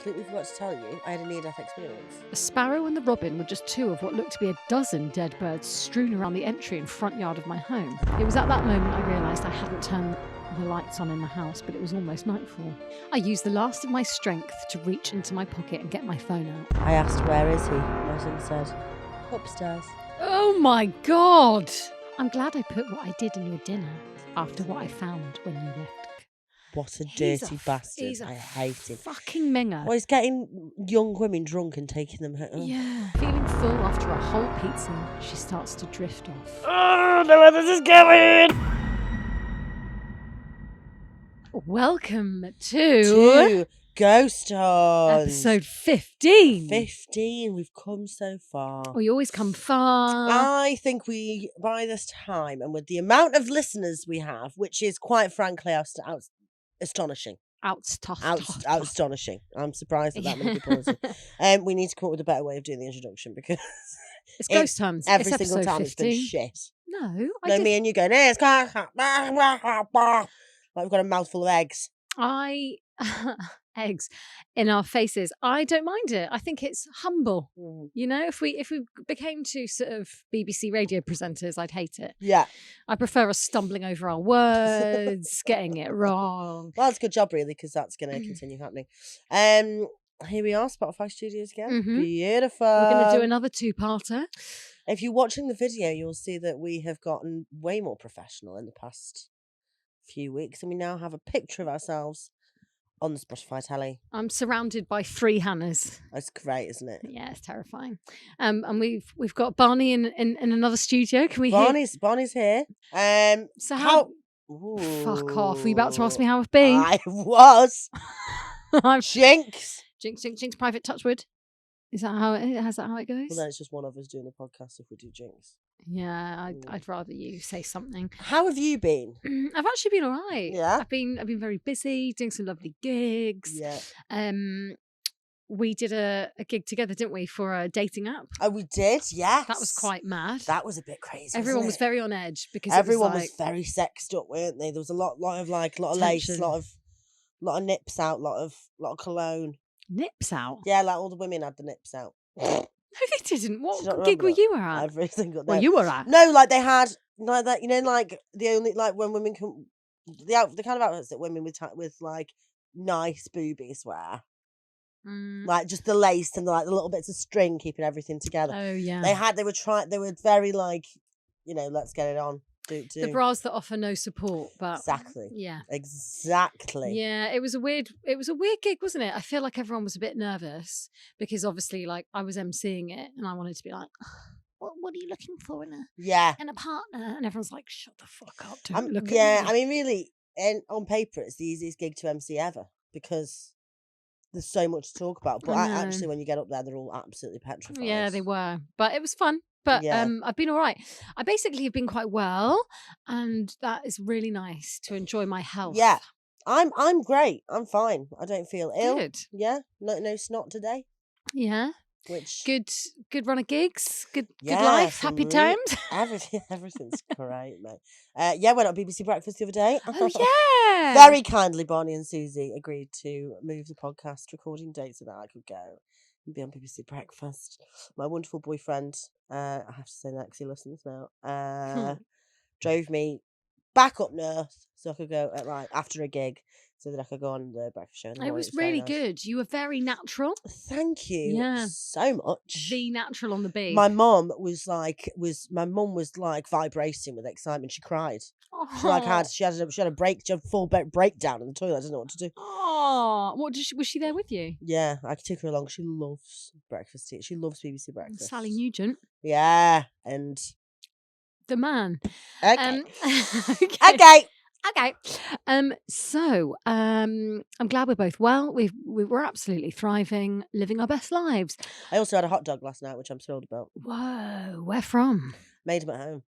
completely forgot to tell you, I had a near-death experience. A sparrow and the robin were just two of what looked to be a dozen dead birds strewn around the entry and front yard of my home. It was at that moment I realised I hadn't turned the lights on in the house, but it was almost nightfall. I used the last of my strength to reach into my pocket and get my phone out. I asked, where is he? Martin said, upstairs. Oh my God! I'm glad I put what I did in your dinner after what I found when you left. What a He's dirty a bastard. I hate him. Fucking minger. Well, he's getting young women drunk and taking them home. Yeah. Feeling full after a whole pizza, she starts to drift off. Oh, no, where this is going! Welcome to Ghost Huns. episode 15. 15. We've come so far. We always come far. I think we, by this time, and with the amount of listeners we have, which is quite frankly astonishing. Astonishing. I'm surprised that many people listen. We need to come up with a better way of doing the introduction because it's Ghost Huns. Every it's single time 15. it's been shit. No, Me and you going, hey, it's like we've got a mouthful of eggs. Eggs in our faces. I don't mind it. I think it's humble. You know, if we became two sort of BBC radio presenters, I'd hate it. Yeah. I prefer us stumbling over our words, getting it wrong. Well, that's a good job, really, because that's going to continue happening. Here we are, Spotify Studios again. Mm-hmm. Beautiful. We're going to do another two-parter. If you're watching the video, you'll see that we have gotten way more professional in the past few weeks, and we now have a picture of ourselves on the Spotify telly. I'm surrounded by 3 Hannahs. That's great, isn't it? Yeah, it's terrifying. And we've got Barney in another studio. Can we Barney's here. So how fuck off. Were you about to ask me how I've been? I was. I'm Jinx. Jinx, private touchwood. Is that how it goes? Well, then it's just one of us doing the podcast if we do Jinx. Yeah, I'd rather you say something. How have you been? I've actually been all right. Yeah. I've been very busy doing some lovely gigs. Yeah. We did a gig together, didn't we, for a dating app? Oh, we did. Yes. That was quite mad. That was a bit crazy. Everyone was very on edge because everyone was very sexed up, weren't they? There was a lot of lace, a lot of nips out, lot of cologne. Nips out? Yeah, like all the women had the nips out. No, they didn't. What gig were you at? Every single day. Well, you were at? No, like they had like that. You know, like the only like when women can the kind of outfits that women with like nice boobies wear. Like just the lace and the little bits of string keeping everything together. Oh yeah. They were very like, you know, let's get it on. The bras that offer no support, but exactly. Yeah. Exactly. Yeah, it was a weird gig, wasn't it? I feel like everyone was a bit nervous because obviously like I was emceeing it and I wanted to be like, what are you looking for in a partner? And everyone's like, shut the fuck up. Don't look at me. I mean really, and on paper it's the easiest gig to MC ever because there's so much to talk about. But actually when you get up there they're all absolutely petrified. Yeah, they were. But it was fun. But I've been all right. I basically have been quite well, and that is really nice to enjoy my health. Yeah, I'm great. I'm fine. I don't feel ill. Good. Yeah, no snot today. Yeah. Which good run of gigs, good life, happy times. Everything's great, mate. Yeah, went on BBC Breakfast the other day. Oh yeah. Very kindly, Barney and Suzie agreed to move the podcast recording date so that I could go and be on BBC Breakfast. My wonderful boyfriend, I have to say that because he listens now, drove me back up north so I could go after a gig so that I could go on the breakfast show. It was really good. You were very natural. Thank you so much. The natural on the beat. My mum was like vibrating with excitement. She cried. Oh. She had a full breakdown in the toilet. I didn't know what to do. Oh, was she there with you? Yeah, I took her along. She loves breakfast tea. She loves BBC Breakfast. Sally Nugent. Yeah, and the man. Okay. Okay. So, I'm glad we're both well. We were absolutely thriving, living our best lives. I also had a hot dog last night, which I'm thrilled about. Whoa, where from? Made them at home.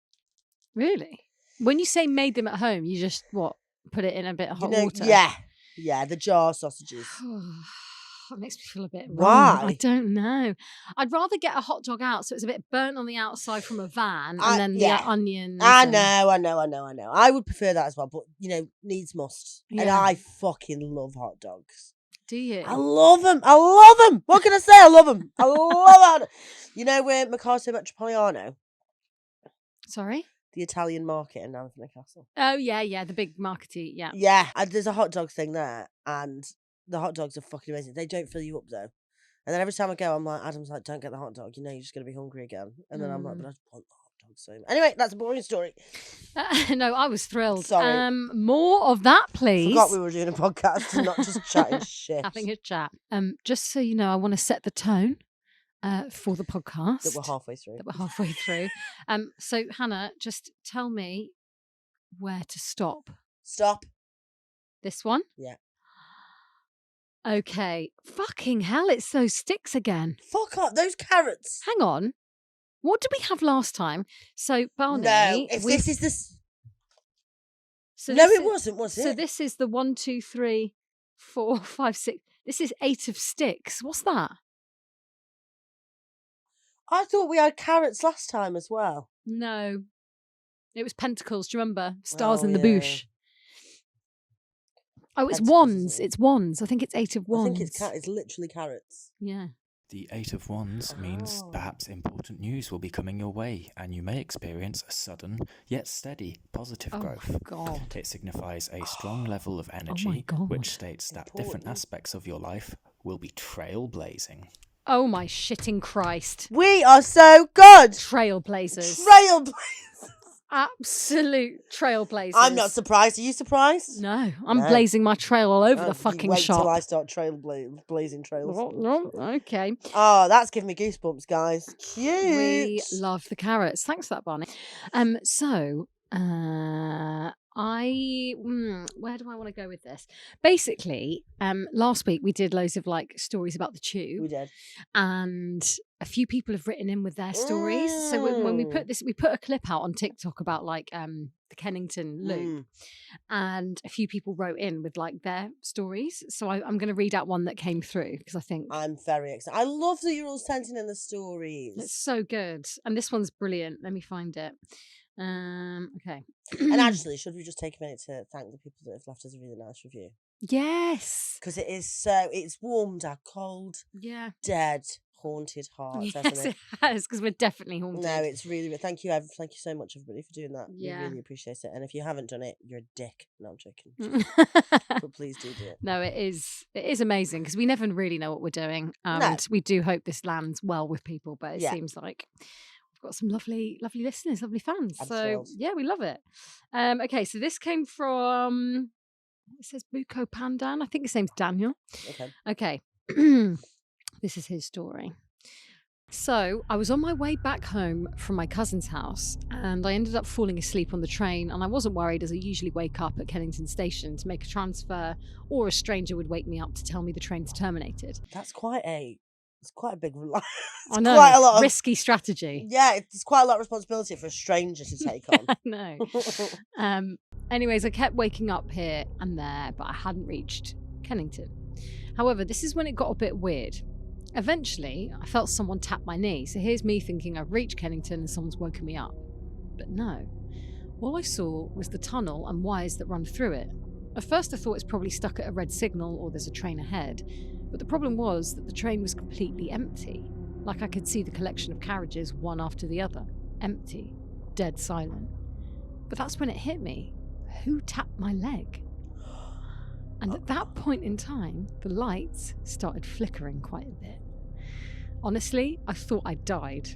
Really? When you say made them at home, you just put it in a bit of hot water? Yeah, the jar sausages. That makes me feel a bit wrong. Why? I don't know. I'd rather get a hot dog out so it's a bit burnt on the outside from a van and then the onions. I know. I would prefer that as well, but needs must. Yeah. And I fucking love hot dogs. Do you? I love them. I love them. What can I say? I love them. I love it. You know where Mercato Metropolitano, Sorry? the Italian market in Nanthan Castle? Oh, yeah, the big markety, yeah. Yeah, and there's a hot dog thing there, and the hot dogs are fucking amazing. They don't fill you up though. And then every time I go, I'm like, Adam's like, don't get the hot dog. You know, you're just going to be hungry again. And then I'm like, but I just want the hot dog so much. Anyway, that's a boring story. No, I was thrilled. Sorry. More of that, please. Forgot we were doing a podcast and not just chatting shit. Having a chat. Just so you know, I want to set the tone for the podcast. That we're halfway through. So, Hannah, just tell me where to stop. Stop. This one? Yeah. Okay. Fucking hell, it's those sticks again. Fuck off. Those carrots. Hang on. What did we have last time? So, Barney... No, if this is this... So no, this it wasn't, was it? So this is the 1, 2, 3, 4, 5, 6... This is 8 of sticks. What's that? I thought we had carrots last time as well. No. It was pentacles, do you remember? Stars Oh, in the yeah. bush. Oh, it's Pentacles, wands. isn't it? It's wands. I think it's 8 of wands. I think it's literally carrots. Yeah. The Eight of Wands means perhaps important news will be coming your way, and you may experience a sudden yet steady positive growth. God. It signifies a strong level of my energy, God. which states that different Important. aspects of your life will be trailblazing. Oh my shitting Christ. We are so good. Trailblazers. Trailblazers. Absolute trailblazers. I'm not surprised. Are you surprised? No, I'm No. blazing my trail all over Oh, the you fucking wait shop. till I start blazing trails. No, okay. Oh, that's giving me goosebumps, guys. Cute. We love the carrots. Thanks for that, Barney. Where do I want to go with this? Basically, last week we did loads of like stories about the tube. We did. And a few people have written in with their stories. So when we put this, we put a clip out on TikTok about like the Kennington loop, and a few people wrote in with like their stories. So I'm going to read out one that came through because I think I'm very excited. I love that you're all sending in the stories. it's so good, and this one's brilliant. Let me find it. Okay. And actually, should we just take a minute to thank the people that have left us a really nice review? Yes. Because it's warmed our cold, Yeah. dead, haunted hearts, Yes, hasn't it it? has, because we're definitely haunted. No, it's really. Thank you, thank you so much, everybody, for doing that. Yeah. We really appreciate it. And if you haven't done it, you're a dick. No, I'm joking. But please do it. No, it is amazing because we never really know what we're doing, and No. we do hope this lands well with people. But it Yeah. seems like we've got some lovely listeners, lovely fans. I'm so thrilled. yeah, we love it. Okay, so this came from, it says Buko Pandan. I think his name's Daniel. Okay. This is his story. So I was on my way back home from my cousin's house, and I ended up falling asleep on the train, and I wasn't worried as I usually wake up at Kennington Station to make a transfer, or a stranger would wake me up to tell me the train's terminated. It's quite a big I know, quite a lot of risky strategy. Yeah, it's quite a lot of responsibility for a stranger to take on. I know. Anyways, I kept waking up here and there, but I hadn't reached Kennington. However, this is when it got a bit weird. Eventually, I felt someone tap my knee, so here's me thinking I've reached Kennington and someone's woken me up. But no. All I saw was the tunnel and wires that run through it. At first I thought it's probably stuck at a red signal or there's a train ahead, but the problem was that the train was completely empty. Like I could see the collection of carriages one after the other. Empty. Dead silent. But that's when it hit me. Who tapped my leg? And at that point in time, the lights started flickering quite a bit. Honestly, I thought I died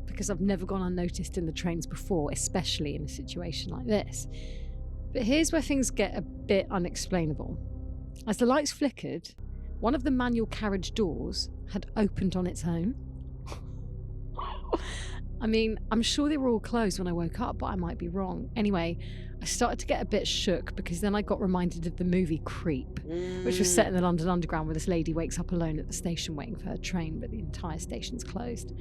because I've never gone unnoticed in the trains before, especially in a situation like this. But here's where things get a bit unexplainable. As the lights flickered, one of the manual carriage doors had opened on its own. I mean, I'm sure they were all closed when I woke up, but I might be wrong. Anyway, I started to get a bit shook because then I got reminded of the movie Creep, which was set in the London Underground, where this lady wakes up alone at the station waiting for her train, but the entire station's closed.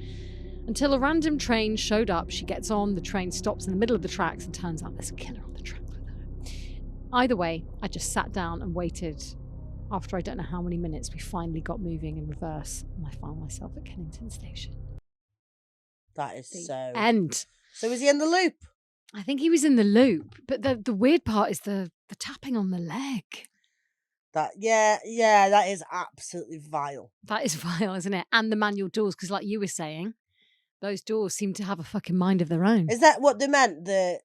Until a random train showed up, she gets on, the train stops in the middle of the tracks, and turns out there's a killer on the tracks with her. Either way, I just sat down and waited. After I don't know how many minutes, we finally got moving in reverse, and I found myself at Kennington Station. That is so... End. So was he in the loop? I think he was in the loop, but the weird part is the tapping on the leg. That is absolutely vile. That is vile, isn't it? And the manual doors, because like you were saying, those doors seem to have a fucking mind of their own. Is that what they meant? The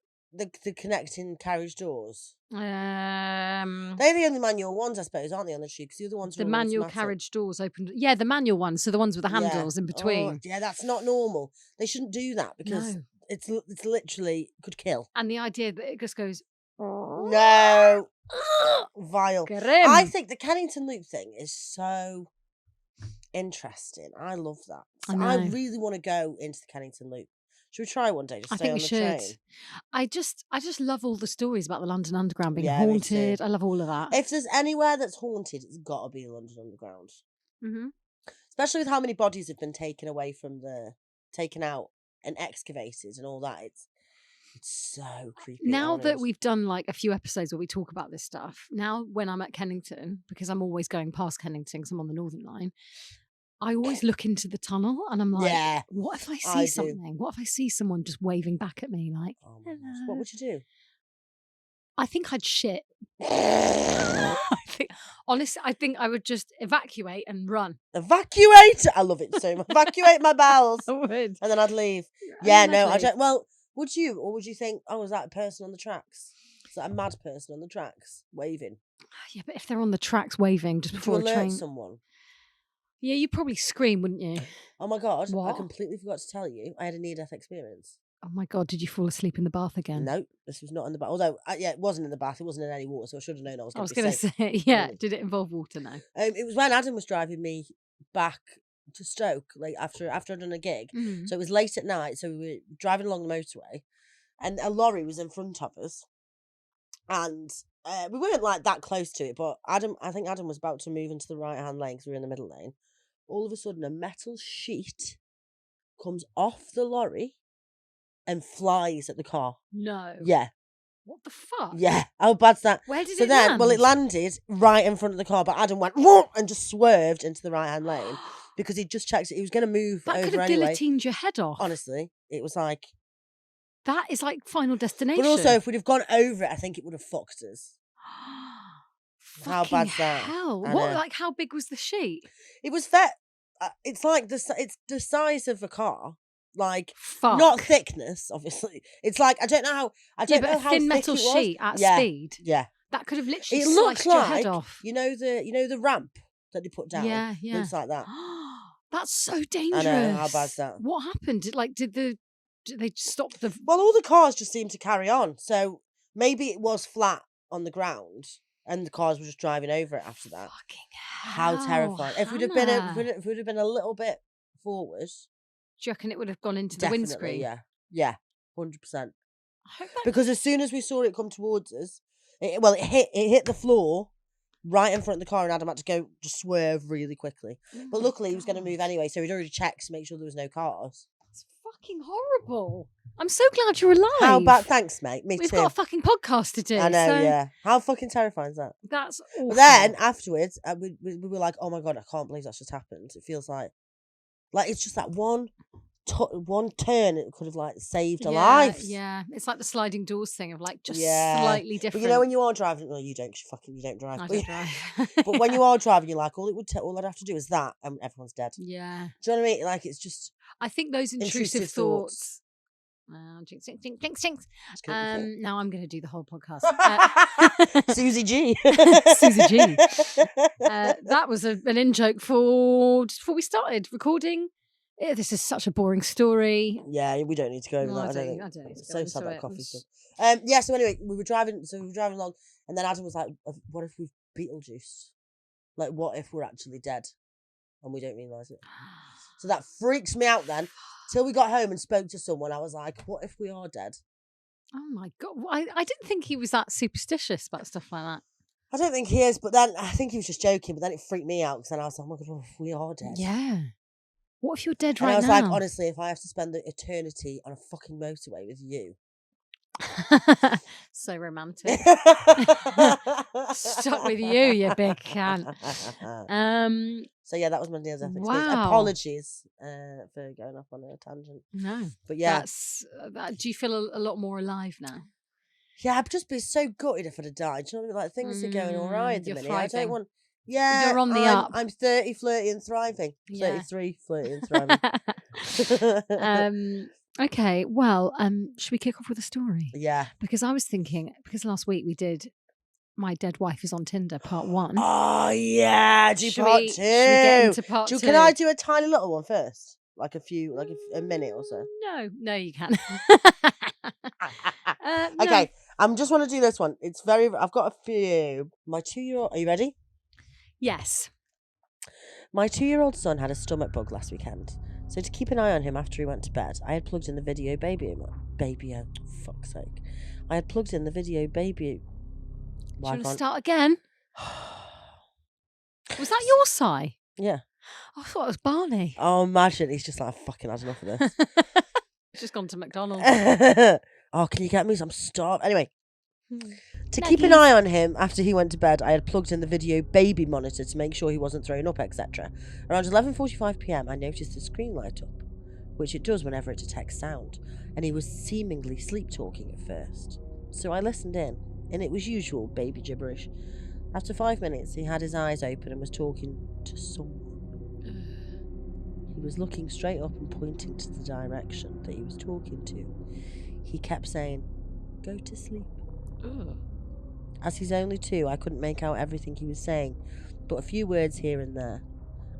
connecting carriage doors? They're the only manual ones, I suppose, aren't they, on the tube? Because the other ones are the manual automatic. carriage doors open. Yeah, the manual ones. So the ones with the handles in between. Oh, yeah, that's not normal. They shouldn't do that because it's literally could kill. And the idea that it just goes. No. Vile. Grim. I think the Kennington Loop thing is so interesting. I love that. So I really want to go into the Kennington Loop. Should we try one day? Just stay on the train? I just love all the stories about the London Underground being haunted. I love all of that. If there's anywhere that's haunted, it's got to be the London Underground. Mm-hmm. Especially with how many bodies have been taken out and excavated and all that. It's so creepy. Now that we've done like a few episodes where we talk about this stuff, now when I'm at Kennington, because I'm always going past Kennington because I'm on the Northern Line, I always look into the tunnel and I'm like, what if I see something? What if I see someone just waving back at me like, hello? What would you do? I think I'd shit. Honestly, I think I would just evacuate and run. Evacuate? I love it so much. Evacuate my bowels. I would. And then I'd leave. I don't. Well, would you? Or would you think, oh, is that a person on the tracks? Is that a mad person on the tracks waving? Yeah, but if they're on the tracks waving just before a train. Alert someone? Yeah, you'd probably scream, wouldn't you? Oh my God, what? I completely forgot to tell you. I had a near-death experience. Oh my God, did you fall asleep in the bath again? No, this was not in the bath. Although, it wasn't in the bath. It wasn't in any water, so I should have known I was going to be I was going to say, yeah, did it involve water now? It was when Adam was driving me back to Stoke, like after I'd done a gig. Mm-hmm. So it was late at night, so we were driving along the motorway, and a lorry was in front of us. And we weren't like that close to it, but I think Adam was about to move into the right-hand lane because we were in the middle lane. All of a sudden, a metal sheet comes off the lorry and flies at the car. No. Yeah. What the fuck? Yeah. How bad's that? Where did it land? Well, it landed right in front of the car, but Adam went whoa, and just swerved into the right-hand lane because he just checked it. He was going to move that over could have guillotined your head off. Honestly, it was like... That is like Final Destination. But also, if we'd have gone over it, I think it would have fucked us. How bad's that? Hell. What? Like, how big was the sheet? It was fair. It's like it's the size of a car. Like, not thickness, obviously. It's like, I don't know how. I don't know how thin thick metal it was. sheet at speed. Yeah. That could have literally it sliced your head off. You know the ramp that they put down. Yeah. Looks like that. That's so dangerous. I know. How bad's that? What happened? Did they stop the? Well, all the cars just seemed to carry on. So maybe it was flat on the ground. And the cars were just driving over it after that. Fucking hell. How terrifying. If we'd have been a little bit forward. Do you reckon it would have gone into the windscreen? Yeah. 100%. Because as soon as we saw it come towards us, it hit the floor right in front of the car and Adam had to just swerve really quickly. But luckily he was going to move anyway, so he'd already checked to make sure there was no cars. It's fucking horrible. I'm so glad you're alive. How about thanks, mate. We've got a fucking podcast to do. I know, yeah. How fucking terrifying is that? That's awful. But then afterwards, we were like, oh my God, I can't believe that's just happened. It feels like it's just that one turn it could have like saved a life. Yeah, it's like the sliding doors thing of like just slightly different. But you know when you are driving, well, you don't drive. I don't drive. But when you are driving, you're like, all I'd have to do is that, and everyone's dead. Yeah. Do you know what I mean? Like it's just. I think those intrusive thoughts. Jinx. Now I'm going to do the whole podcast. Suzie G. Suzie G. That was an in-joke just before we started recording. This is such a boring story. Yeah, we don't need to go over that. I don't need to go so sad that it. coffee stuff. So anyway, we were driving along, and then Adam was like, what if we've Beetlejuiced? Like, what if we're actually dead and we don't realise it? So that freaks me out then. Till we got home and spoke to someone, I was like, what if we are dead? Oh my God. I didn't think he was that superstitious about stuff like that. I don't think he is, but then I think he was just joking, but then it freaked me out because then I was like, oh my God, what if we are dead? Yeah. What if you're dead and right now? I was like, honestly, if I have to spend the eternity on a fucking motorway with you. So romantic. Stuck with you big cunt. So yeah, that was my near-death experience. Wow. Apologies for going off on a tangent. No, but yeah, do you feel a lot more alive now? Yeah, I'd just be so gutted if I'd have died. Do you know what I mean? Like, things are going all right at the You're minute. I don't thriving. want... Yeah, You're on the up. I'm 30, flirty and thriving. Yeah. 33, flirty and thriving. Okay, well, should we kick off with a story? Yeah. Because I was thinking, because last week we did My Dead Wife is on Tinder, part 1. Oh, yeah. Do Should part we 2. get into part 2? Can I do a tiny little one first? Like a minute or so? No, you can't. No. Okay, I just want to do this one. I've got a few. My 2-year-old, are you ready? Yes. My 2-year-old son had a stomach bug last weekend. So to keep an eye on him after he went to bed, I had plugged in the video fuck's sake. I had plugged in the video baby. Do you want to start again? Was that your sigh? Yeah. I thought it was Barney. Oh, imagine. He's just like, I've fucking had enough of this. He's just gone to McDonald's. Oh, can you get me some stuff? Anyway, to Nuggies. keep an eye on him after he went to bed, I had plugged in the video baby monitor to make sure he wasn't throwing up, etc. Around 11:45 p.m, I noticed the screen light up, which it does whenever it detects sound, and he was seemingly sleep-talking at first. So I listened in, and it was usual baby gibberish. After 5 minutes, he had his eyes open and was talking to someone. He was looking straight up and pointing to the direction that he was talking to. He kept saying, "Go to sleep." As he's only 2, I couldn't make out everything he was saying, but a few words here and there.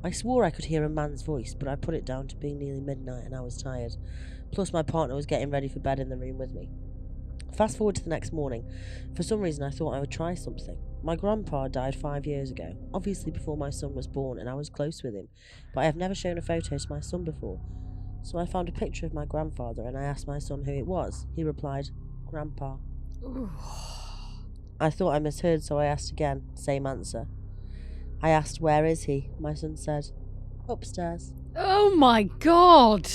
I swore I could hear a man's voice, but I put it down to being nearly midnight and I was tired. Plus my partner was getting ready for bed in the room with me. Fast forward to the next morning. For some reason I thought I would try something. My grandpa died 5 years ago, obviously before my son was born, and I was close with him, but I have never shown a photo to my son before. So I found a picture of my grandfather and I asked my son who it was. He replied, "Grandpa." I thought I misheard, so I asked again. Same answer. I asked, "Where is he?" My son said, "Upstairs." Oh my God.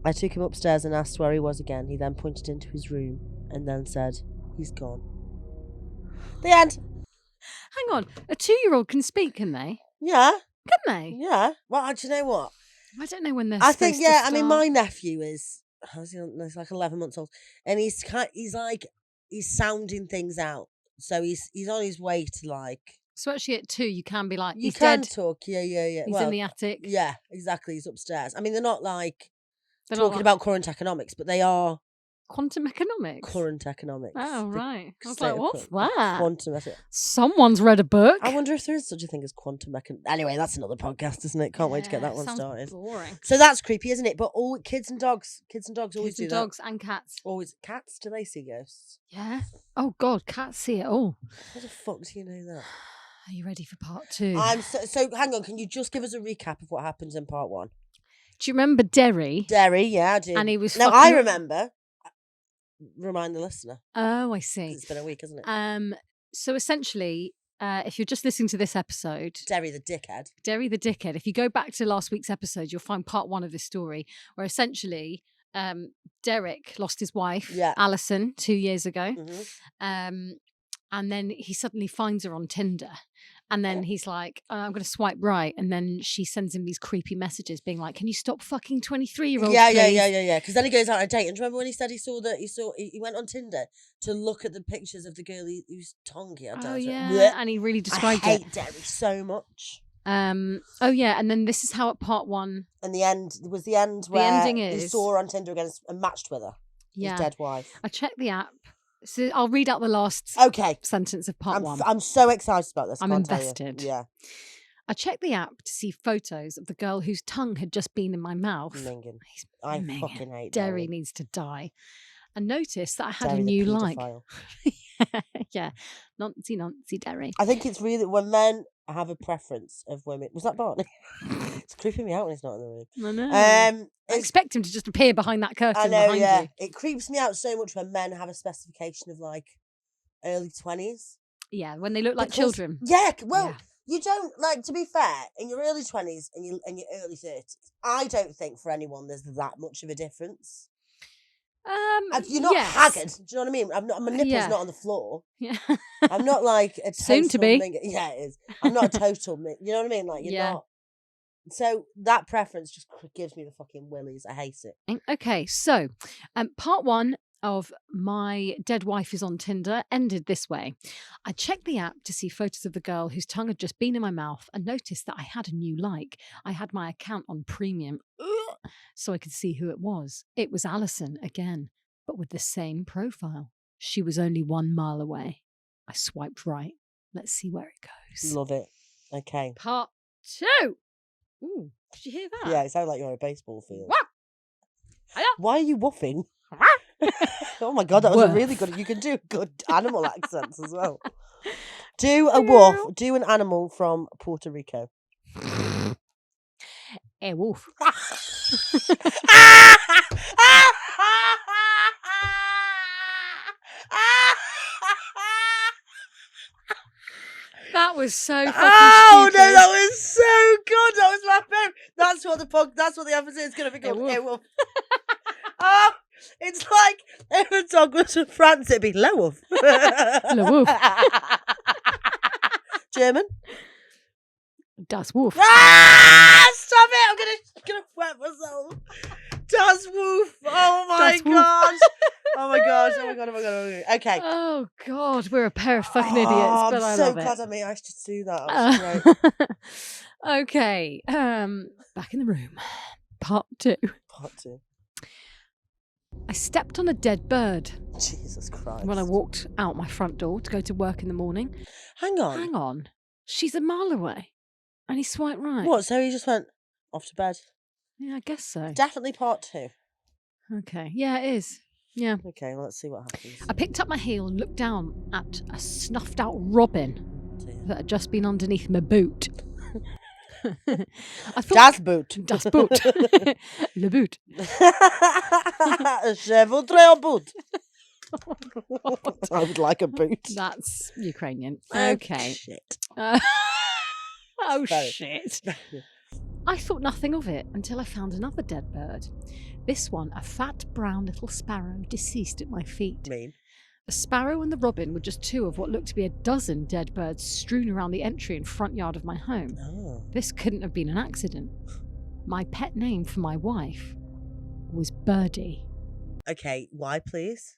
I took him upstairs and asked where he was again. He then pointed into his room and then said, "He's gone." The end. Hang on. A 2-year-old can speak, can they? Yeah. Can they? Yeah. Well, do you know what? I don't know when they're I think, supposed to yeah, start. I mean, my nephew is, he's like 11 months old, and he's sounding things out. So he's on his way to like... So actually at 2, you can be like, You he's can dead. talk, yeah. He's in the attic. Yeah, exactly, he's upstairs. I mean, they're not like They're talking not like about current economics, but they are quantum economics. current economics. Oh, The right. I was state like, of what's quantum- that? Quantum ethics. Someone's read a book. I wonder if there is such a thing as quantum economics. Anyway, that's another podcast, isn't it? Can't wait to get that one sounds started. Boring. So that's creepy, isn't it? But all kids and dogs always Kids do and that. dogs and cats. Always cats? Do they see ghosts? Yeah. Oh God, cats see it all. How the fuck do you know that? Are you ready for part 2? So hang on, can you just give us a recap of what happens in part 1? Do you remember Derry? Derry, yeah, I do. And he was No, fucking I up- remember. Remind the listener. Oh, I 'Cause see. it's been a week, hasn't it? So essentially, if you're just listening to this episode, Derry the dickhead. Derry the dickhead, if you go back to last week's episode, you'll find part 1 of this story, where essentially Derek lost his wife, Yeah. Alison, 2 years ago. Mhm. And then he suddenly finds her on Tinder. And then he's like, I'm going to swipe right. And then she sends him these creepy messages being like, can you stop fucking 23-year-olds, Yeah. please? Because then he goes out on a date. And do you remember when he said he went on Tinder to look at the pictures of the girl whose tongue he had down Oh, to it? yeah. Blech. And he really I described hate it. Derry so much. Oh, yeah. And then this is how at part 1. And the end was the end where ending he is- saw her on Tinder again and matched with her. Yeah. His dead wife. I checked the app. So I'll read out the last Okay. sentence of part 1. I'm so excited about this. I I'm can't tell you. invested. Yeah. I checked the app to see photos of the girl whose tongue had just been in my mouth. Minging. He's I minging. fucking hate Derry Derry. needs to die. And noticed that I had Derry a the new like. paedophile. Yeah. Nancy Derry. I think it's really when men have a preference of women. Was that Barney? It's creeping me out when he's not in the room. I know. I It's, expect him to just appear behind that curtain I know, behind yeah. you. It creeps me out so much when men have a specification of like early 20s. Yeah, when they look like Because- children. Yeah, well, Yeah. you don't like to be fair in your early 20s and your early 30s. I don't think for anyone there's that much of a difference. You're not yes. haggard. Do you know what I mean? My nipple's Yeah. not on the floor. Yeah. I'm not like a total Soon to be. Yeah, it is. I'm not a total. You know what I mean? Like you're Yeah. not. So that preference just gives me the fucking willies. I hate it. Okay, so part 1, of my dead wife is on Tinder ended this way. I checked the app to see photos of the girl whose tongue had just been in my mouth and noticed that I had a new like. I had my account on premium so I could see who it was. It was Alison again, but with the same profile. She was only 1 mile away. I swiped right. Let's see where it goes. Love it. Okay. Part 2. Ooh, did you hear that? Yeah, it sounds like you're on a baseball field. Hiya. Why are you woofing? Oh my God, that was a really good... You can do good animal accents as well. Do a woof. Do an animal from Puerto Rico. A wolf. That was so fucking stupid. No, that was so good. That was my favourite. That's what the episode is going to be called. Wolf. Oh, it's like if a dog was from France, it'd be Lowe. Lowe. German. Das Wolf. Stop it! I'm gonna wet myself. Das Wolf. Oh my Das Wolf. God. Oh my gosh. Oh my God. Okay. Oh God, we're a pair of fucking idiots, but I I'm so love glad it. I made I should do that. That was great. Okay, back in the room. Part 2. Part 2. I stepped on a dead bird Jesus Christ. when I walked out my front door to go to work in the morning. Hang on. Hang on, she's a mile away, and he swiped right. What? So he just went off to bed? Yeah, I guess so. Definitely part 2. Okay, yeah, it is. Yeah. Okay, well, let's see what happens. I picked up my heel and looked down at a snuffed out robin that had just been underneath my boot. I thought, Das Boot. Das Boot. Le boot. Je voudrais un boot. I would like a boot. That's Ukrainian. Oh, Okay. Shit. Oh, Very- shit. I thought nothing of it until I found another dead bird. This one, a fat brown little sparrow, deceased at my feet. Mean. The sparrow and the robin were just 2 of what looked to be a dozen dead birds strewn around the entry and front yard of my home. Oh. This couldn't have been an accident. My pet name for my wife was Birdie. Okay, why, please?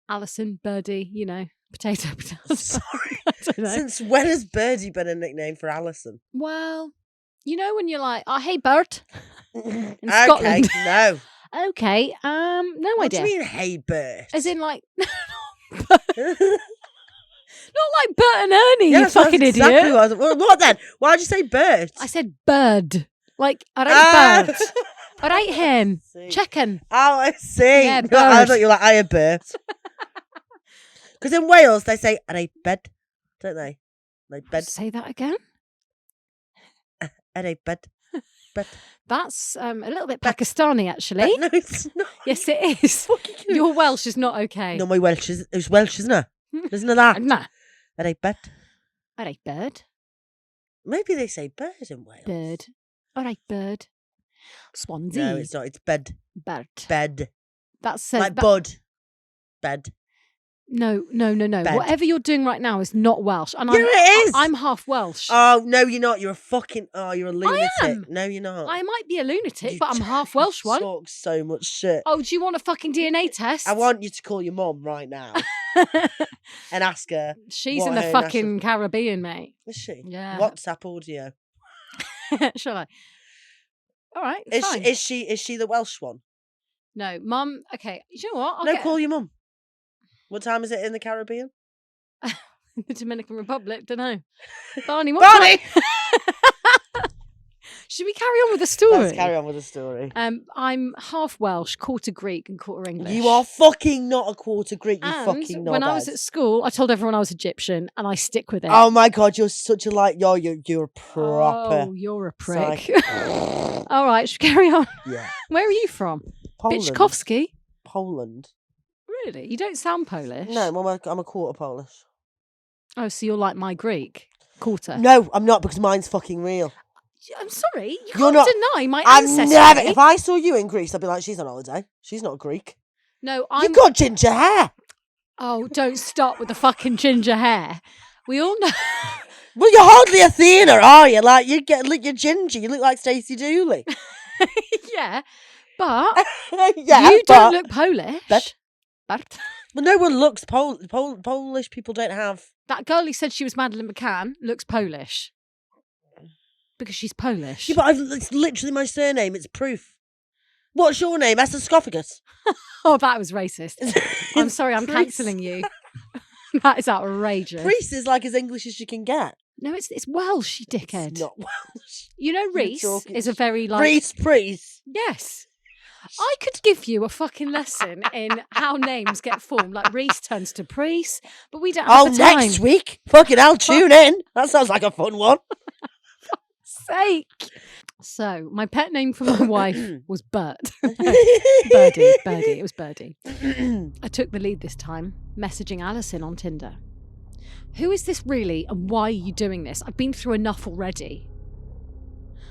Alison, Birdie, you know, potato. Sorry. I don't know. Since when has Birdie been a nickname for Alison? Well, you know when you're like, oh, hey, Bert. Okay, Scotland. no. Okay, no What idea. do you mean, hey, Bert? As in, like, not like Bert and Ernie, Yeah, you that's fucking exactly idiot. what I was- well, what then? Why'd you say Bert? I said bird. Like, all right, bird. All right, hen. See. Chicken. Oh, I see. Yeah, I bird. thought you were like, I a Bert. Because in Wales, they say, are they bed? Don't they? Like bed. Say that again. Are they bed? Bed. That's a little bit Pakistani, actually. No, it's not. Yes, it is. Your Welsh is not okay. No, my Welsh is it's Welsh, isn't it? Isn't it that? Nah. Are they bed? All right, bird. Maybe they say bird in Wales. Bird. All right, bird. Swansea. No, it's not. It's bed. Bird. Bed. That's Like bud. Bed. No. Bed. Whatever you're doing right now is not Welsh. And Yeah, it is. I'm half Welsh. Oh, no, you're not. You're a fucking... Oh, you're a lunatic. am. No, you're not. I might be a lunatic, You but I'm half Welsh one. talk so much shit. Oh, do you want a fucking DNA test? I want you to call your mum right now and ask her. She's what in the her fucking Caribbean, mate. Is she? Yeah. WhatsApp audio. Shall I? All right, Is fine. she the Welsh one? No, Mum. Okay, you know what? I'll No, get call your mum. What time is it in the Caribbean? the Dominican Republic. Don't know. Barney, what? Barney! Should we carry on with the story? Let's carry on with the story. I'm half Welsh, quarter Greek, and quarter English. You are fucking not a quarter Greek, you And fucking knobhead. when I was at school, I told everyone I was Egyptian, and I stick with it. Oh my God, you're such a you're a proper. Oh, you're a prick. psych. All right, should we carry on? Yeah. Where are you from? Poland. Byczkowski? Poland. Really? You don't sound Polish. No, I'm a quarter Polish. Oh, so you're like my Greek quarter. No, I'm not because mine's fucking real. I'm sorry. You You're can't not- deny my I'm ancestry. never. If I saw you in Greece, I'd be like, she's on holiday. She's not Greek. No, I'm. You've got ginger hair. Oh, don't stop with the fucking ginger hair. We all know. Well, you're hardly Athena, are you? Like you're ginger. You look like Stacey Dooley. Yeah, but Yeah, you but don't look Polish. But- Bert. But no one looks Polish people don't have... That girl who said she was Madeleine McCann looks Polish. Because she's Polish. Yeah, but it's literally my surname. It's proof. What's your name? Esophagus. Oh, that was racist. I'm sorry, I'm Preece. cancelling you. That is outrageous. Preece is like as English as you can get. No, it's Welsh, you dickhead. It's not Welsh. You know Reese is a very like... Preece. Yes. I could give you a fucking lesson in how names get formed. Like Reese turns to Preece, but we don't have the time. Next week. Fucking hell, tune in. That sounds like a fun one. Sake. So, my pet name for my wife was Bert. Birdie. It was Birdie. I took the lead this time, messaging Alison on Tinder. Who is this really, and why are you doing this? I've been through enough already.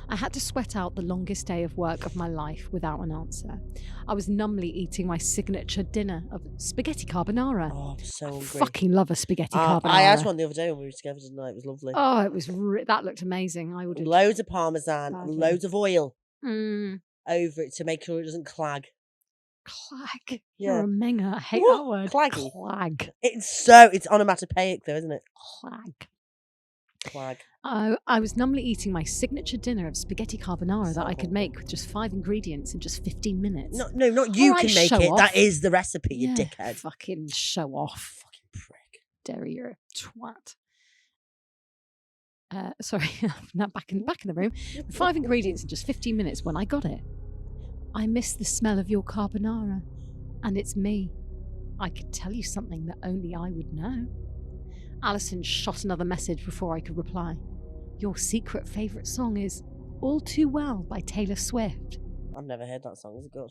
I had to sweat out the longest day of work of my life without an answer. I was numbly eating my signature dinner of spaghetti carbonara. Oh, I'm so hungry. Fucking love a spaghetti carbonara. I had one the other day when we were together tonight. It was lovely. Oh, it was that looked amazing. I would loads of parmesan and loads of oil over it to make sure it doesn't clag. Clag. Yeah. You're a minger. I hate What? that word. Claggy. Clag. It's onomatopoeic though, isn't it? Clag. Clag. I was numbly eating my signature dinner of spaghetti carbonara So that I could make with just 5 ingredients in just 15 minutes. No, not you Alright, can make show it. off. That is the recipe, you Yeah, dickhead. Fucking show off. Fucking prick. Derry, you're a twat. Sorry, now back in the room. With 5 ingredients in just 15 minutes when I got it. I miss the smell of your carbonara. And it's me. I could tell you something that only I would know. Alison shot another message before I could reply. Your secret favourite song is All Too Well by Taylor Swift. I've never heard that song. Is it good?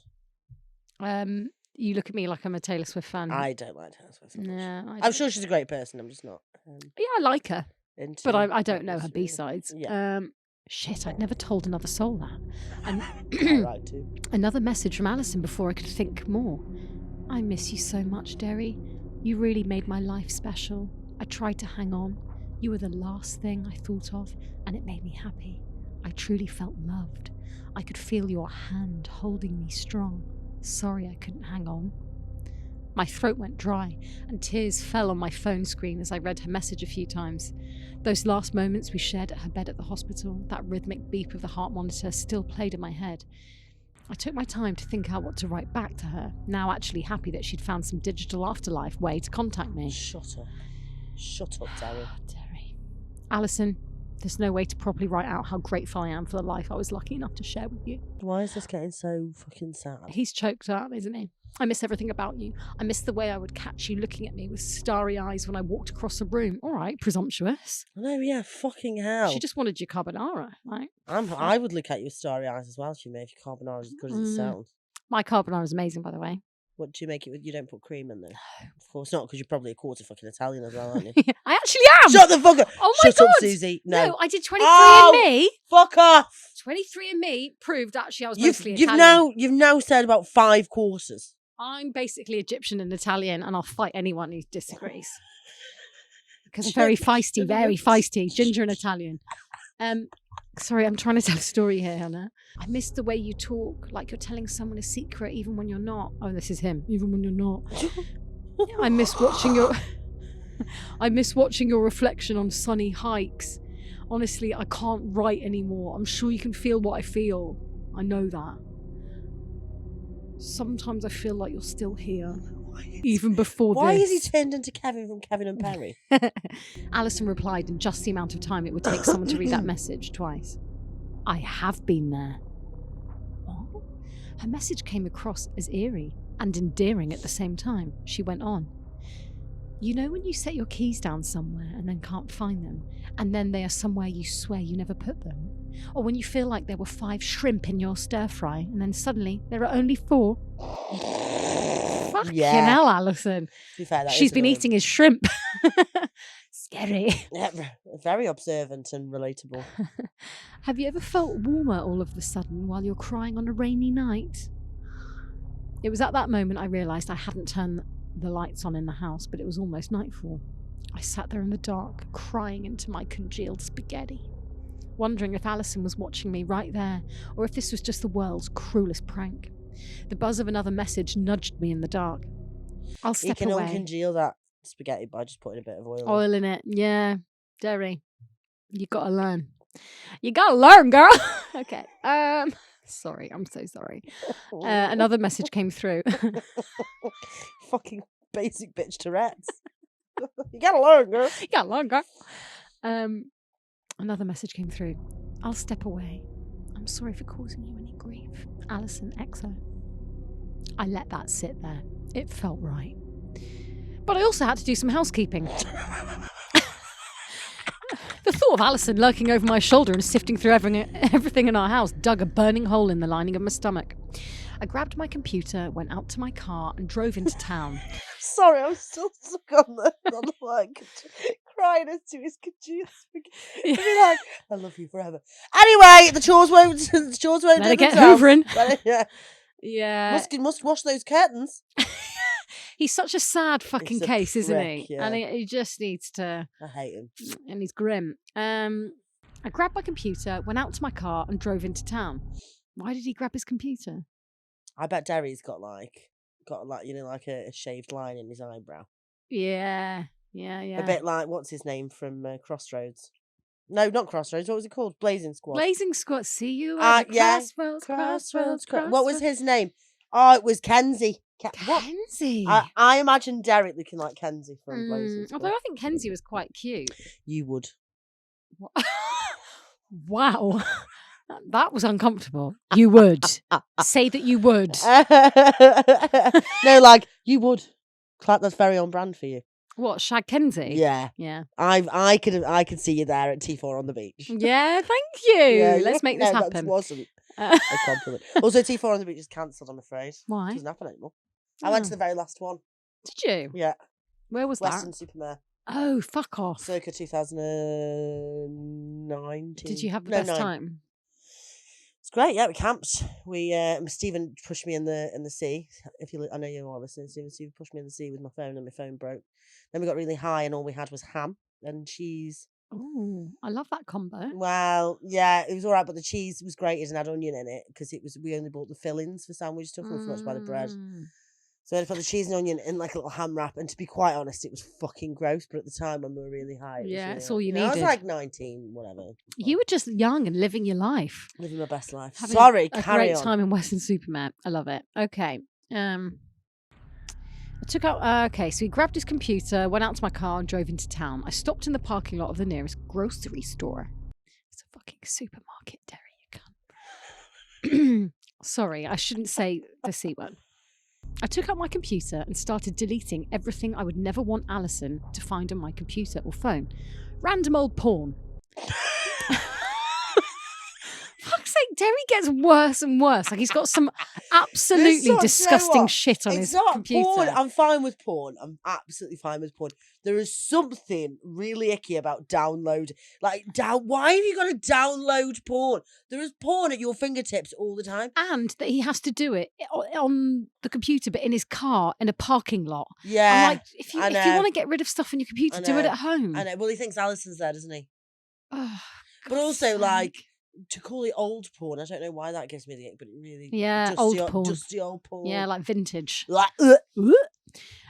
You look at me like I'm a Taylor Swift fan. I don't like Taylor Swift. No, I'm sure she's a great person. I'm just not. Yeah, I like her. But I don't know her Yeah. B-sides. Yeah. Shit, I'd never told another soul that. And I like to. another message from Alison before I could think more. I miss you so much, Derry. You really made my life special. I tried to hang on. You were the last thing I thought of, and it made me happy. I truly felt loved. I could feel your hand holding me strong. Sorry I couldn't hang on. My throat went dry, and tears fell on my phone screen as I read her message a few times. Those last moments we shared at her bed at the hospital, that rhythmic beep of the heart monitor still played in my head. I took my time to think out what to write back to her, now actually happy that she'd found some digital afterlife way to contact me. Shut up. Shut up, Derry. Derry. Alison, there's no way to properly write out how grateful I am for the life I was lucky enough to share with you. Why is this getting so fucking sad? He's choked up, isn't he? I miss everything about you. I miss the way I would catch you looking at me with starry eyes when I walked across the room. All right, presumptuous. No, yeah, fucking hell. She just wanted your carbonara, right? I would look at you with starry eyes as well if you made your carbonara as good as it sounds. My carbonara is amazing, by the way. What do you make it with? You don't put cream in there? No. Of course not, because you're probably a quarter fucking Italian as well, aren't you? I actually am! Shut the fuck up! Oh my Shut up, God! Susie. No, I did 23andMe. Fuck off! 23andMe proved actually I was mostly Italian. You've now said about 5 quarters. I'm basically Egyptian and Italian, and I'll fight anyone who disagrees. Because I'm very feisty, ginger and Italian. Sorry, I'm trying to tell a story here, Hannah. I miss the way you talk, like you're telling someone a secret even when you're not. Oh, this is him. Even when you're not. I miss watching your reflection on sunny hikes. Honestly, I can't write anymore. I'm sure you can feel what I feel. I know that. Sometimes I feel like you're still here, even before this. Why is he turned into Kevin from Kevin and Perry? Alison replied in just the amount of time it would take someone to read that message twice. I have been there. What? Her message came across as eerie and endearing at the same time. She went on. You know when you set your keys down somewhere and then can't find them, and then they are somewhere you swear you never put them? Or when you feel like there were 5 shrimp in your stir fry, and then suddenly there are only 4? Fucking hell, Alison. To be fair, She's been eating his shrimp. Scary. Yeah, very observant and relatable. Have you ever felt warmer all of a sudden while you're crying on a rainy night? It was at that moment I realised I hadn't turned the lights on in the house, but it was almost nightfall. I sat there in the dark, crying into my congealed spaghetti, wondering if Alison was watching me right there, or if this was just the world's cruelest prank. The buzz of another message nudged me in the dark. I'll You step can away. uncongeal that spaghetti by just putting a bit of oil. Oil in it. Yeah. Derry. You gotta learn. You gotta learn, girl. Okay. Sorry, I'm so sorry. Another message came through. Fucking basic bitch Tourette's. You gotta learn, girl. You gotta learn, girl. Another message came through. I'll step away. I'm sorry for causing you any grief. Alison XO. I let that sit there. It felt right. But I also had to do some housekeeping. The thought of Alison lurking over my shoulder and sifting through everything in our house dug a burning hole in the lining of my stomach. I grabbed my computer, went out to my car and drove into town. Sorry, I'm still stuck on the like crying as to his congealed spaghetti. I'd be like, I love you forever. Anyway, the chores won't Better do get themselves. hoovering. Yeah. Yeah. Must wash those curtains. He's such a sad fucking He's a case, isn't he? prick, yeah. And he just needs to... I hate him. And he's grim. I grabbed my computer, went out to my car and drove into town. Why did he grab his computer? I bet Derry's got like like a shaved line in his eyebrow. Yeah. A bit like, what's his name from Crossroads? No, not Crossroads. What was it called? Blazing Squad. Blazing Squad. See you at the crossroads. What was his name? Oh, it was Kenzie. Kenzie. I imagine Derek looking like Kenzie from Blazing Squad. Although I think Kenzie was quite cute. You would. Wow. That was uncomfortable. You would. Say that you would. No, like, you would. Clap, that's very on brand for you. What, Shag Kenzie? Yeah. Yeah. I could see you there at T4 on the beach. Yeah, thank you. Yeah, Let's make this happen. That wasn't a compliment. Also, T4 on the beach is cancelled, I'm afraid. Why? It doesn't happen anymore. I went to the very last one. Did you? Yeah. Where was Western Supermare. Oh, fuck off. Circa 2019. Did you have the best time? It's great. Yeah, we camped. Stephen pushed me in the sea. I know you are listening. Stephen pushed me in the sea with my phone, and my phone broke. Then we got really high, and all we had was ham and cheese. Oh, I love that combo. Well, yeah, it was all right, but the cheese was grated and had onion in it because we only bought the fillings for sandwich stuff. We forgot to buy the bread. So I put the cheese and onion in like a little ham wrap, and to be quite honest, it was fucking gross. But at the time, when we were really high, it's all you needed. I was like 19, whatever. You were just young and living your life, living my best life. Having Sorry, a carry great on. time in Western Supermare. I love it. Okay, I took out. Okay, so he grabbed his computer, went out to my car, and drove into town. I stopped in the parking lot of the nearest grocery store. It's a fucking supermarket, Derry. You can't. Sorry, I shouldn't say the C word. I took out my computer and started deleting everything I would never want Alison to find on my computer or phone. Random old porn. Fuck's sake, Derry gets worse and worse. Like he's got some absolutely disgusting shit on his computer. Porn. I'm fine with porn. I'm absolutely fine with porn. There is something really icky about download. Why have you got to download porn? There is porn at your fingertips all the time. And that he has to do it on the computer, but in his car in a parking lot. Yeah. I'm like, if you want to get rid of stuff on your computer, do it at home. I know. Well, he thinks Alison's there, doesn't he? Oh, but also, like, to call it old porn, I don't know why that gives me the ick, but it really... Yeah, dusty old porn. Dusty old porn. Yeah, like vintage. Like,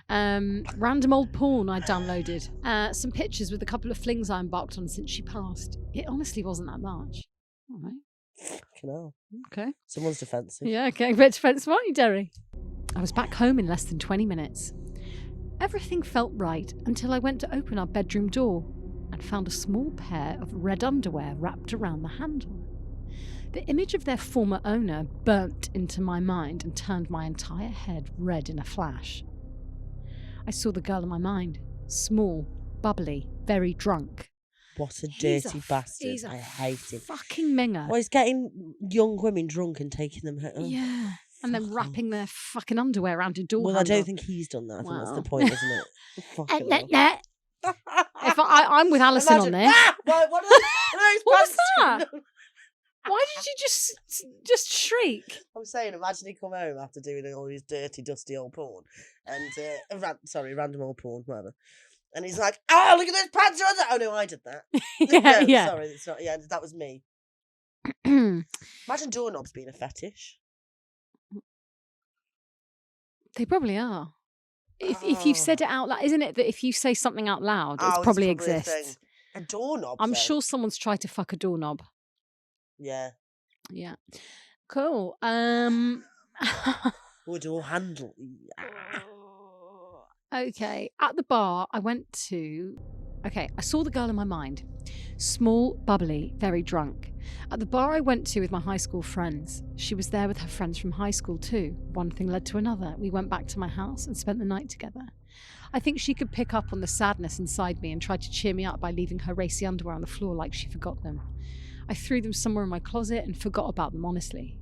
random old porn I downloaded. Some pictures with a couple of flings I embarked on since she passed. It honestly wasn't that much. All right. Fucking hell. Okay. Someone's defensive. Yeah, okay. A bit defensive, aren't you, Derry? I was back home in less than 20 minutes. Everything felt right until I went to open our bedroom door and found a small pair of red underwear wrapped around the handle. The image of their former owner burnt into my mind and turned my entire head red in a flash. I saw the girl in my mind, small, bubbly, very drunk. What a dirty bastard. I hate him. Fucking minger. Well, he's getting young women drunk and taking them home. Yeah. And then wrapping their fucking underwear around a door handle. I don't think he's done that. I think that's the point, isn't it? If I'm with Alison on this. What was that? Why did you just shriek? I'm saying, imagine he come home after doing all his dirty, dusty old porn. And, random old porn, whatever. And he's like, oh, look at those pants are on there. Oh, no, I did that. Yeah. Sorry, it's not. Yeah, that was me. Imagine doorknobs being a fetish. They probably are. If you've said it out loud, isn't it that if you say something out loud, it probably a thing. exists? A doorknob. I'm though. sure someone's tried to fuck a doorknob. Yeah. Yeah. Cool. Or door handle. Okay. At the bar, I saw the girl in my mind. Small, bubbly, very drunk. At the bar I went to with my high school friends. She was there with her friends from high school too. One thing led to another. We went back to my house and spent the night together. I think she could pick up on the sadness inside me and tried to cheer me up by leaving her racy underwear on the floor like she forgot them. I threw them somewhere in my closet and forgot about them, honestly.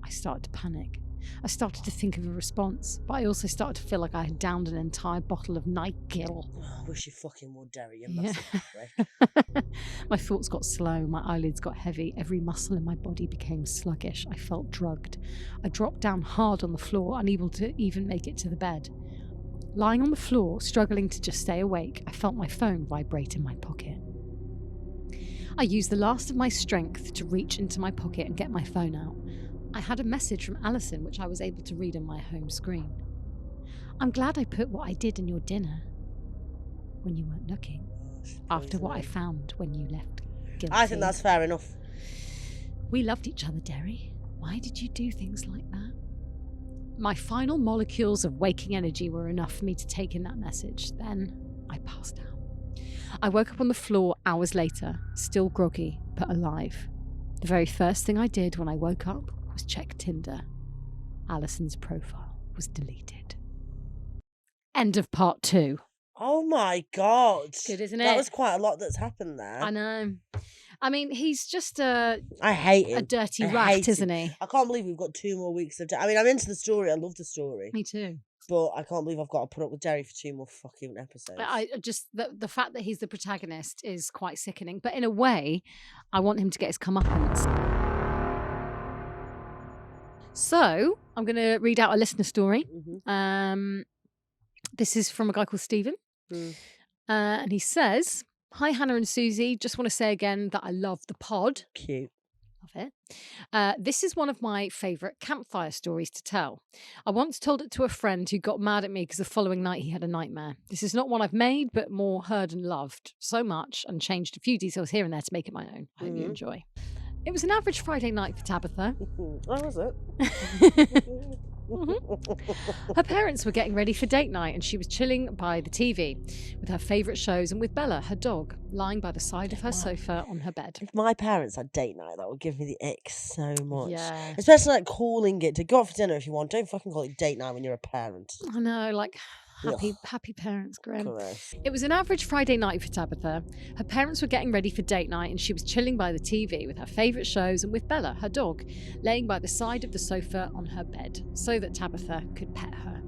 I started to panic. I started to think of a response, but I also started to feel like I had downed an entire bottle of Nightgill. I wish you fucking would, Derry, you massive prick. My thoughts got slow, my eyelids got heavy, every muscle in my body became sluggish. I felt drugged. I dropped down hard on the floor, unable to even make it to the bed. Lying on the floor, struggling to just stay awake, I felt my phone vibrate in my pocket. I used the last of my strength to reach into my pocket and get my phone out. I had a message from Alison which I was able to read on my home screen. I'm glad I put what I did in your dinner when you weren't looking, after what I found when you left guilty. I think that's fair enough. We loved each other, Derry. Why did you do things like that? My final molecules of waking energy were enough for me to take in that message. Then I passed out. I woke up on the floor hours later, still groggy, but alive. The very first thing I did when I woke up was check Tinder. Alison's profile was deleted. End of part 2. Oh my God. Good, isn't it? That was quite a lot that's happened there. I know. I mean, he's just I hate him. a dirty I rat, hate isn't him. he? I can't believe we've got 2 more weeks of... I mean, I'm into the story. I love the story. Me too. But I can't believe I've got to put up with Derry for 2 more fucking episodes. I just the fact that he's the protagonist is quite sickening. But in a way, I want him to get his comeuppance. So I'm going to read out a listener story. Mm-hmm. This is from a guy called Stephen, and he says, "Hi Hannah and Susie. Just want to say again that I love the pod. Cute. Love it. This is one of my favourite campfire stories to tell. I once told it to a friend who got mad at me because the following night he had a nightmare. This is not one I've made, but more heard and loved so much and changed a few details here and there to make it my own. I hope you enjoy. It was an average Friday night for Tabitha. Oh, was it? Her parents were getting ready for date night and she was chilling by the TV with her favourite shows and with Bella, her dog, lying by the side of her sofa on her bed. If my parents had date night, that would give me the ick so much. Yeah. Especially like calling it to go out for dinner if you want. Don't fucking call it date night when you're a parent. I know, like... Happy parents, Graham. Gross. It was an average Friday night for Tabitha. Her parents were getting ready for date night and she was chilling by the TV with her favourite shows and with Bella, her dog, laying by the side of the sofa on her bed so that Tabitha could pet her.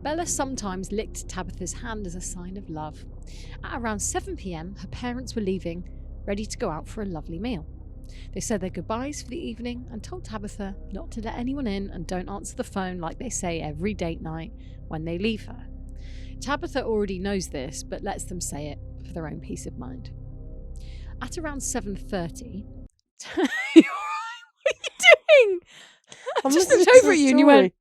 Bella sometimes licked Tabitha's hand as a sign of love. At around 7 p.m, her parents were leaving, ready to go out for a lovely meal. They said their goodbyes for the evening and told Tabitha not to let anyone in and don't answer the phone like they say every date night when they leave her. Tabitha already knows this, but lets them say it for their own peace of mind. At around 7:30... What are you doing? I'm just listening looked to over the at you and you story. went...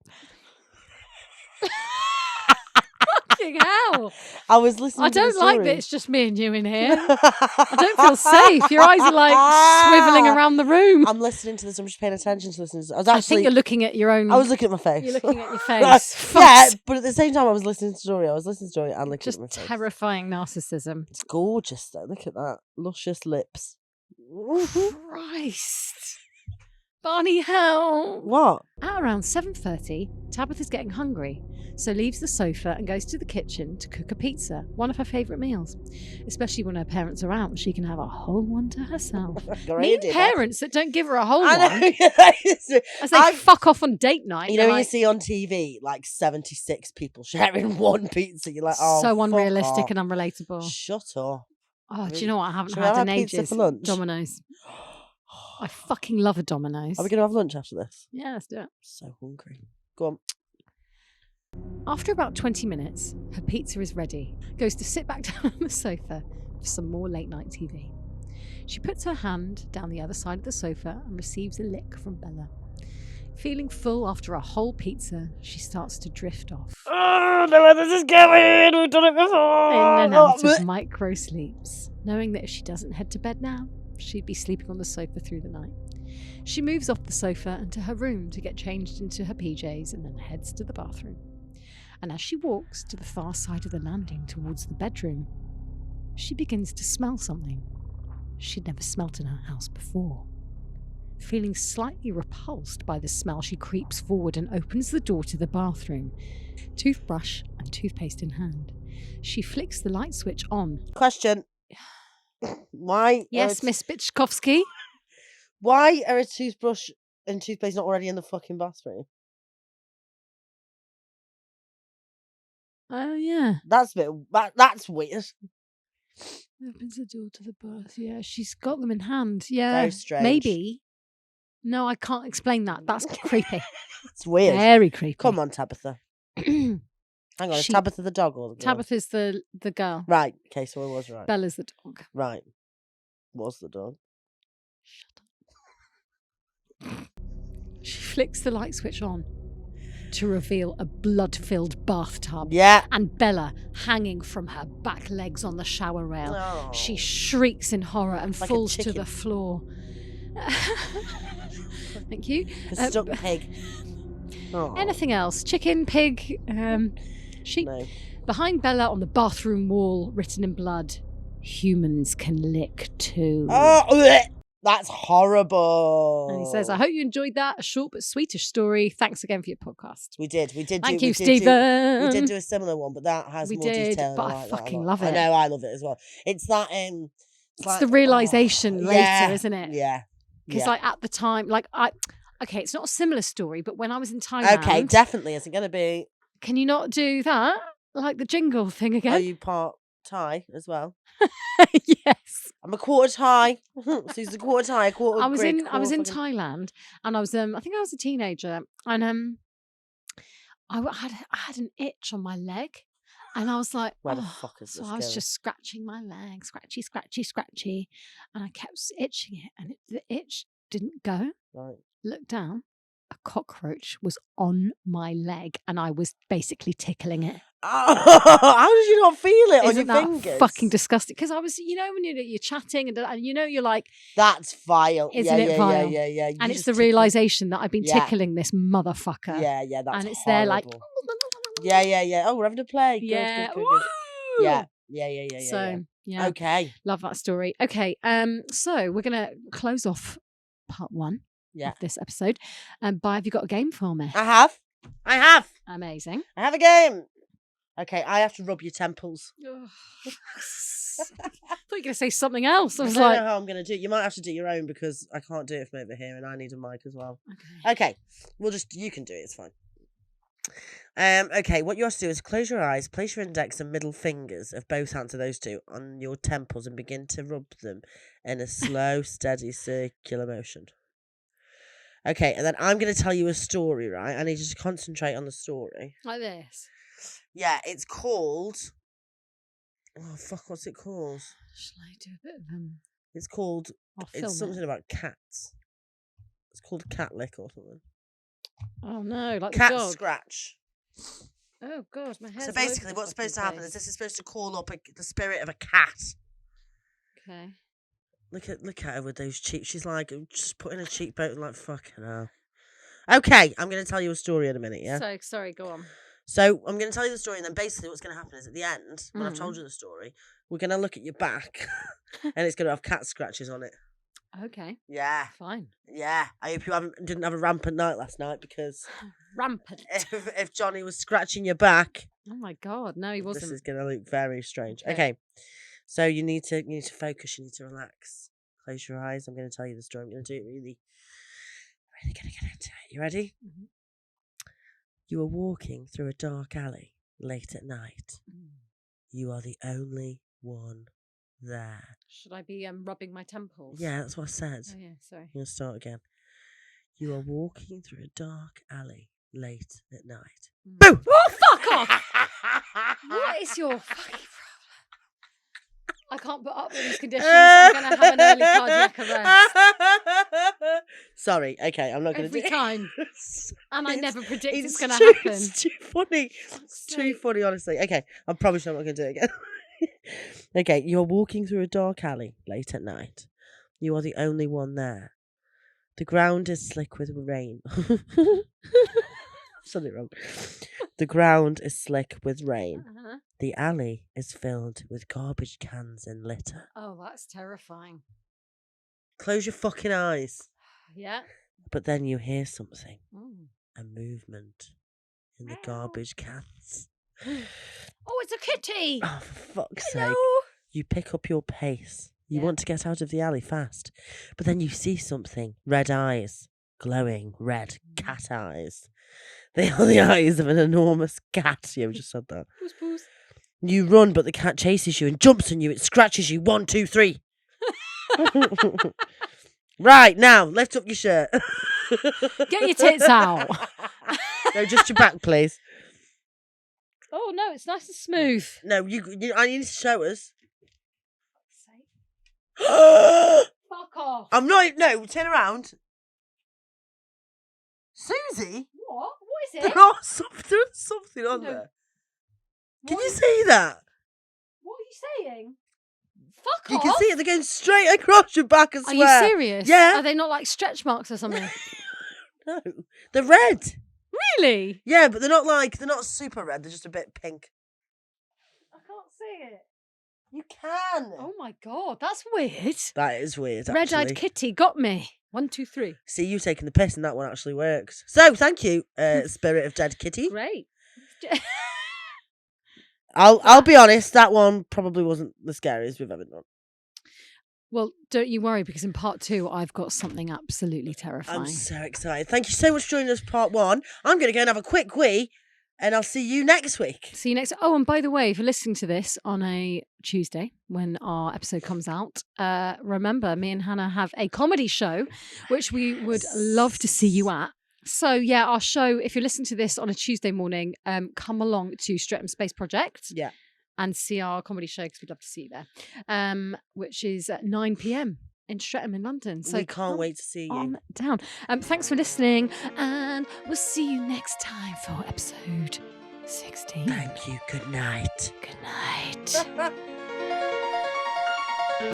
Fucking hell. I was listening I to the don't like story. that it's just me and you in here. I don't feel safe. Your eyes are like swiveling around the room. I'm listening to this. I'm just paying attention to this. I was I actually... think you're looking at your own... I was looking at my face. You're looking at your face. Yeah, but at the same time I was listening to the story. I was listening to the story and looking Just at my face. terrifying narcissism. It's gorgeous though. Look at that. Luscious lips. Christ. Barney, hell. What? At around 7:30, Tabitha's getting hungry, so leaves the sofa and goes to the kitchen to cook a pizza, one of her favourite meals. Especially when her parents are out, she can have a whole one to herself. Mean parents that don't give her a whole one. As they fuck off on date night. You know when you see on TV like 76 people sharing one pizza, you're like, oh, so fuck unrealistic off. and unrelatable. Shut up. Oh, do you know what I haven't Should we had have in our pizza ages? for lunch? Domino's. I fucking love a Domino's. Are we going to have lunch after this? Yeah, let's do it. So hungry. Go on. After about 20 minutes, her pizza is ready. Goes to sit back down on the sofa for some more late night TV. She puts her hand down the other side of the sofa and receives a lick from Bella. Feeling full after a whole pizza, she starts to drift off Oh, no, where this is going. We've done it before. in and out Oh, of micro sleeps, knowing that if she doesn't head to bed now, she'd be sleeping on the sofa through the night. She moves off the sofa and to her room to get changed into her PJs and then heads to the bathroom. And as she walks to the far side of the landing towards the bedroom, she begins to smell something she'd never smelt in her house before. Feeling slightly repulsed by the smell, she creeps forward and opens the door to the bathroom, toothbrush and toothpaste in hand. She flicks the light switch on. Question. Why? Yes, Miss Byczkowski? Why are a toothbrush and toothpaste not already in the fucking bathroom? Oh, yeah. That's weird. Opens the door to the bath. Yeah, she's got them in hand. Yeah. Very strange. Maybe. No, I can't explain that. That's creepy. It's weird. Very creepy. Come on, Tabitha. Hang on, is Tabitha the dog or the girl? Tabitha's the girl. Right, okay, so I was right. Bella's the dog. Right. Was the dog. Shut up. She flicks the light switch on to reveal a blood-filled bathtub. Yeah. And Bella hanging from her back legs on the shower rail. Oh. She shrieks in horror and Like a falls to chicken. the floor. Thank you. A stuck pig. Oh. Anything else? Chicken, pig, sheep. No. Behind Bella on the bathroom wall, written in blood, humans can lick too. Oh, bleh. That's horrible. And he says, I hope you enjoyed that. A short but sweetish story. Thanks again for your podcast. We did. Thank you, Stephen. We did do a similar one, but that has We more did, detail. but and I like that a fucking lot. love it. I know, I love it as well. It's that It's like, the realisation oh, later, yeah, isn't it? Yeah. Because yeah. like at the time, okay, it's not a similar story, but when I was in Thailand. Okay, definitely isn't going to be. Can you not do that? Like the jingle thing again? Are you part Thai as well? Yes. I'm a quarter Thai. Suze's a quarter Thai, a quarter I was Greek, in fucking... Thailand, and I was I think I was a teenager, and I had an itch on my leg, and I was like, Where the fuck is so this I was going? just scratching my leg, scratchy, and I kept itching it, and the itch didn't go. Right. Looked down, a cockroach was on my leg, and I was basically tickling it. Oh, how did you not feel it Isn't on your that fingers? fucking disgusting? Because I was, when you're chatting and you're like, that's vile. Isn't it vile? Yeah. And it's the realisation that I've been tickling this motherfucker. Yeah, that's and it's horrible. there like, yeah. Oh, we're having a play. Good, yeah, good. woo! Yeah. So yeah, okay. love that story. Okay, so we're gonna close off part 1 of this episode. Bye. Have you got a game for me? I have. Amazing. I have a game. Okay, I have to rub your temples. I thought you were going to say something else. I was don't like, know how I'm going to do it. You might have to do your own because I can't do it from over here and I need a mic as well. Okay, you can do it. It's fine. Okay, what you have to do is close your eyes, place your index and middle fingers of both hands of those two on your temples and begin to rub them in a slow, steady, circular motion. Okay, and then I'm going to tell you a story, right? I need you to concentrate on the story. like this. Yeah, it's called... Oh, fuck, what's it called? Shall I do a bit of It's called... I'll film It's something it. about cats. It's called Cat Lick or something. Oh no, like Cat the dog. Scratch. Oh god, my hair's So all over basically the what's supposed to fucking happen is place. this is supposed to call up the spirit of a cat. Okay. Look at her with those cheeks. She's like, just putting a cheekbone and like, fucking hell. Okay, I'm going to tell you a story in a minute, yeah? So, sorry, go on. So I'm going to tell you the story, and then basically what's going to happen is at the end, when I've told you the story, we're going to look at your back, and it's going to have cat scratches on it. Okay. Yeah. Fine. Yeah. I hope you didn't have a rampant night last night, because Rampant. if Johnny was scratching your back, Oh my god, no, he wasn't. this is going to look very strange. Okay. Okay. So you need to focus. You need to relax. Close your eyes. I'm going to tell you the story. I'm going to do it really going to get into it. You ready? Mm-hmm. You are walking through a dark alley late at night. You are the only one there. Should I be rubbing my temples? Yeah, that's what I said. Oh yeah, sorry. I'm going to start again. You are walking through a dark alley late at night. Boom! Oh, fuck off! What is your fucking problem? I can't put up with these conditions. I'm going to have an early cardiac arrest. Sorry, okay, I'm not going to do Every it. time. And I never predict it's going to true, happen. It's too funny. It's too funny, honestly. Okay, I promise I'm not going to do it again. Okay, you're walking through a dark alley late at night. You are the only one there. The ground is slick with rain. Said it wrong. The ground is slick with rain. Uh-huh. The alley is filled with garbage cans and litter. Oh, that's terrifying. Close your fucking eyes. Yeah. But then you hear something. Mm. A movement in the garbage cans. Oh, it's a kitty. Oh, for fuck's Hello. sake. You pick up your pace. You want to get out of the alley fast. But then you see something. Red eyes. Glowing red cat eyes. They are the eyes of an enormous cat. You ever just said that? Poos, poos. You run, but the cat chases you and jumps on you. It scratches you. 1, 2, 3. Right, now, lift up your shirt. Get your tits out. No, just your back, please. Oh, no, it's nice and smooth. No, I need to show us. Fuck off. I'm not. No, turn around. Suzie? What? What is it? There's something on there. Can you see that? What are you saying? Fuck You off. can see it. They're going straight across your back, I Are swear. you serious? Yeah. Are they not like stretch marks or something? No. They're red. Really? Yeah, but they're not super red. They're just a bit pink. I can't see it. You can. Oh my God, that's weird. That is weird, actually. Red-eyed kitty got me. 1, 2, 3. See, you taking the piss and that one actually works. So, thank you, Spirit of Dead Kitty. Great. I'll be honest, that one probably wasn't the scariest we've ever done. Well, don't you worry, because in part 2, I've got something absolutely terrifying. I'm so excited. Thank you so much for joining us, part 1. I'm going to go and have a quick wee, and I'll see you next week. See you next. Oh, and by the way, if you're listening to this on a Tuesday when our episode comes out, remember, me and Hannah have a comedy show, which we would love to see you at. So, yeah, our show, if you're listening to this on a Tuesday morning, come along to Streatham Space Project. Yeah. And see our comedy show, because we'd love to see you there, which is at 9 p.m. in Streatham in London. So we can't wait to see you. Down. Thanks for listening, and we'll see you next time for episode 16. Thank you. Good night. Good night.